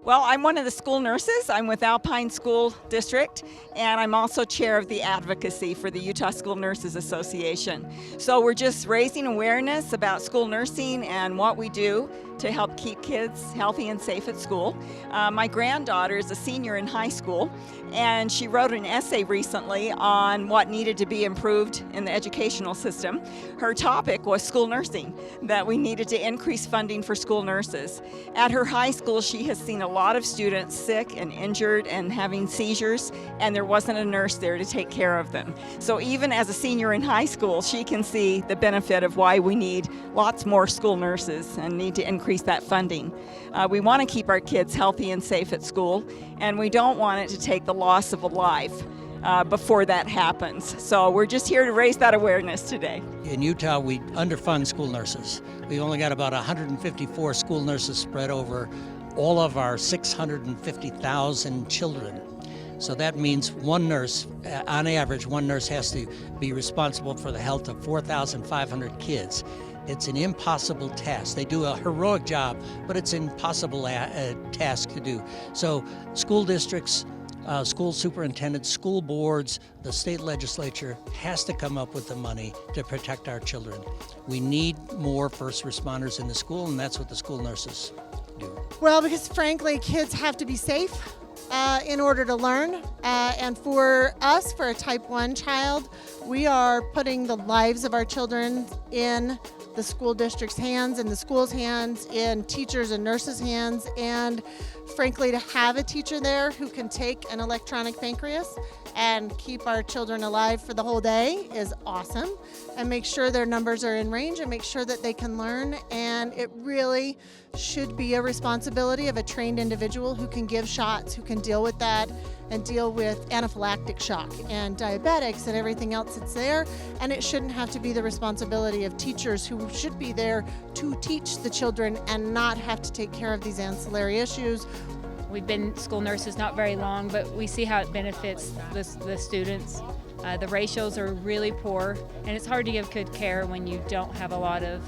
Well, I'm one of the school nurses. I'm with Alpine School District, and I'm also chair of the advocacy for the Utah School Nurses Association. So we're just raising awareness about school nursing and what we do to help keep kids healthy and safe at school. My granddaughter is a senior in high school, and she wrote an essay recently on what needed to be improved in the educational system. Her topic was school nursing, that we needed to increase funding for school nurses. At her high school, she has seen a lot of students sick and injured and having seizures, and there wasn't a nurse there to take care of them. So even as a senior in high school, she can see the benefit of why we need lots more school nurses and need to increase that funding. We want to keep our kids healthy and safe at school, and we don't want it to take the loss of a life before that happens. So we're just here to raise that awareness today. In Utah, we underfund school nurses. We've only got about 154 school nurses spread over all of our 650,000 children. So that means one nurse, on average, one nurse has to be responsible for the health of 4,500 kids. It's an impossible task. They do a heroic job, but it's an impossible task to do. So school districts, school superintendents, school boards, the state legislature has to come up with the money to protect our children. We need more first responders in the school, and that's what the school nurses do. Well, because frankly, kids have to be safe in order to learn. And for us, for a type 1 child, we are putting the lives of our children in the school district's hands, in the school's hands, in teachers and nurses' hands, and frankly, to have a teacher there who can take an electronic pancreas and keep our children alive for the whole day is awesome, and make sure their numbers are in range and make sure that they can learn. And it really should be a responsibility of a trained individual who can give shots, who can deal with that and deal with anaphylactic shock and diabetics and everything else that's there. And it shouldn't have to be the responsibility of teachers who should be there to teach the children and not have to take care of these ancillary issues. We've been school nurses not very long, but we see how it benefits the students. The ratios are really poor, and it's hard to give good care when you don't have a lot of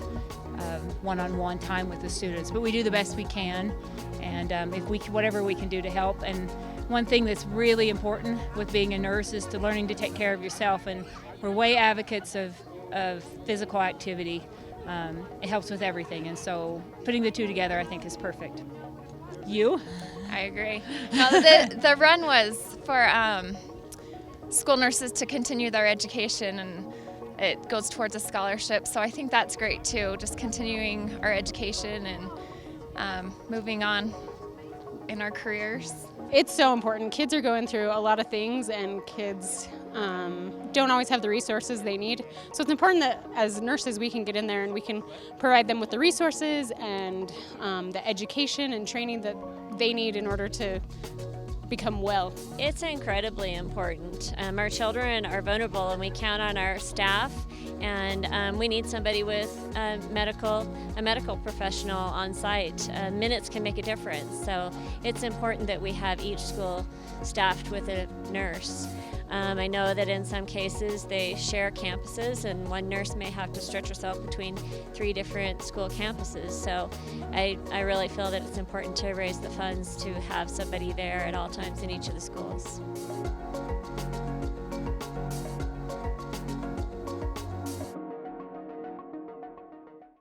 one-on-one time with the students. But we do the best we can, and whatever we can do to help. And one thing that's really important with being a nurse is to learning to take care of yourself. And we're way advocates of physical activity. It helps with everything, and so putting the two together, I think, is perfect. You? I agree. No, the run was for school nurses to continue their education, and it goes towards a scholarship. So I think that's great too, just continuing our education and moving on in our careers. It's so important. Kids are going through a lot of things, and kids don't always have the resources they need. So it's important that as nurses we can get in there and we can provide them with the resources and the education and training that they need in order to become well. It's incredibly important. Our children are vulnerable, and we count on our staff, and we need somebody with a medical professional on site. Minutes can make a difference, so it's important that we have each school staffed with a nurse. I know that in some cases they share campuses, and one nurse may have to stretch herself between 3 different school campuses. So I really feel that it's important to raise the funds to have somebody there at all times in each of the schools.